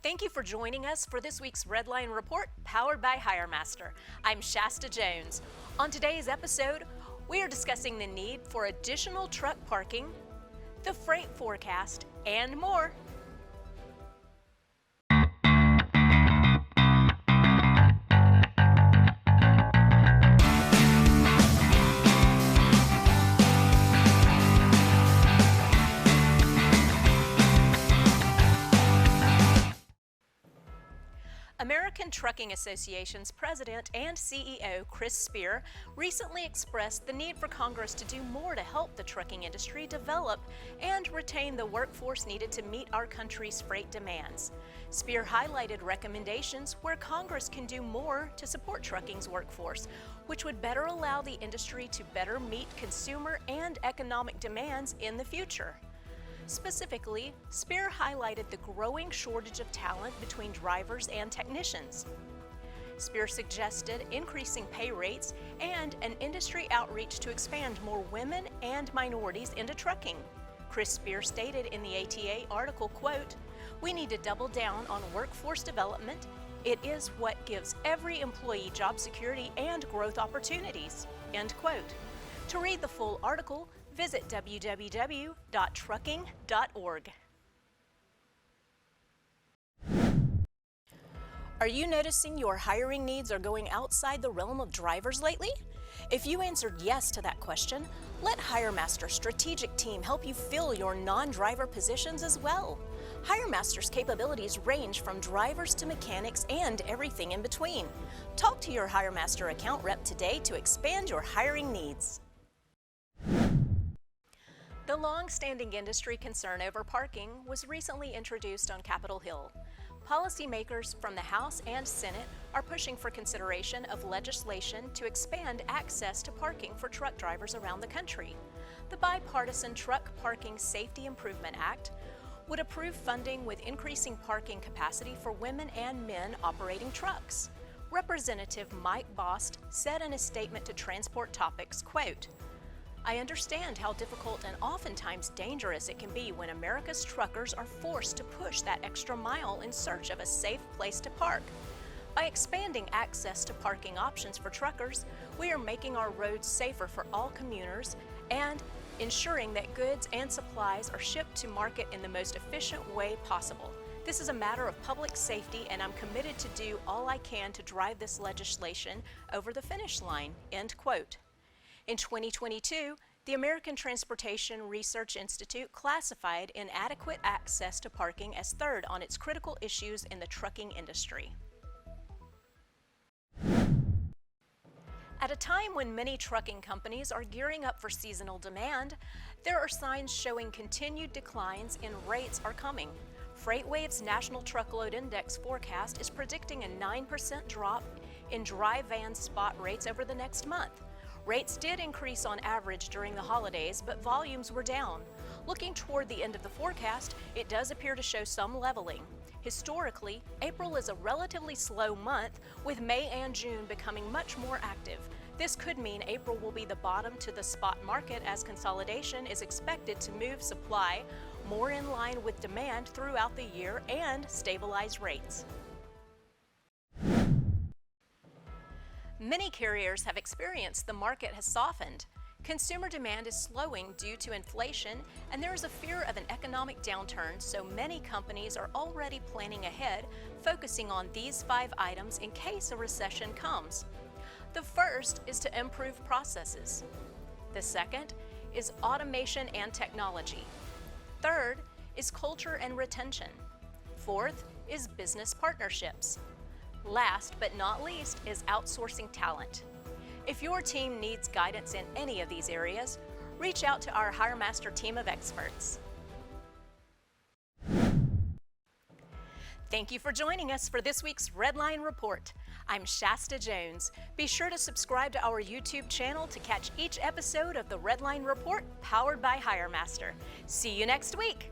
Thank you for joining us for this week's Reline Report, powered by HireMaster. I'm Shasta Jones. On today's episode, we are discussing the need for additional truck parking, the freight forecast, and more. American Trucking Association's president and CEO, Chris Spear, recently expressed the need for Congress to do more to help the trucking industry develop and retain the workforce needed to meet our country's freight demands. Spear highlighted recommendations where Congress can do more to support trucking's workforce, which would better allow the industry to better meet consumer and economic demands in the future. Specifically, Spear highlighted the growing shortage of talent between drivers and technicians. Spear suggested increasing pay rates and an industry outreach to expand more women and minorities into trucking. Chris Spear stated in the ATA article, quote, "We need to double down on workforce development. It is what gives every employee job security and growth opportunities," end quote. To read the full article, visit www.trucking.org. Are you noticing your hiring needs are going outside the realm of drivers lately? If you answered yes to that question, let HireMaster's strategic team help you fill your non-driver positions as well. HireMaster's capabilities range from drivers to mechanics and everything in between. Talk to your HireMaster account rep today to expand your hiring needs. The long-standing industry concern over parking was recently introduced on Capitol Hill. Policymakers from the House and Senate are pushing for consideration of legislation to expand access to parking for truck drivers around the country. The bipartisan Truck Parking Safety Improvement Act would approve funding with increasing parking capacity for women and men operating trucks. Representative Mike Bost said in a statement to Transport Topics, quote, "I understand how difficult and oftentimes dangerous it can be when America's truckers are forced to push that extra mile in search of a safe place to park. By expanding access to parking options for truckers, we are making our roads safer for all commuters and ensuring that goods and supplies are shipped to market in the most efficient way possible. This is a matter of public safety, and I'm committed to do all I can to drive this legislation over the finish line," end quote. In 2022, the American Transportation Research Institute classified inadequate access to parking as third on its critical issues in the trucking industry. At a time when many trucking companies are gearing up for seasonal demand, there are signs showing continued declines in rates are coming. FreightWave's National Truckload Index forecast is predicting a 9% drop in dry van spot rates over the next month. Rates did increase on average during the holidays, but volumes were down. Looking toward the end of the forecast, it does appear to show some leveling. Historically, April is a relatively slow month, with May and June becoming much more active. This could mean April will be the bottom to the spot market, as consolidation is expected to move supply more in line with demand throughout the year and stabilize rates. Many carriers have experienced the market has softened. Consumer demand is slowing due to inflation, and there is a fear of an economic downturn, so many companies are already planning ahead, focusing on these 5 items in case a recession comes. The first is to improve processes. The second is automation and technology. Third is culture and retention. Fourth is business partnerships. Last but not least is outsourcing talent. If your team needs guidance in any of these areas, reach out to our HireMaster team of experts. Thank you for joining us for this week's Reline Report. I'm Shasta Jones. Be sure to subscribe to our YouTube channel to catch each episode of the Reline Report, powered by HireMaster. See you next week.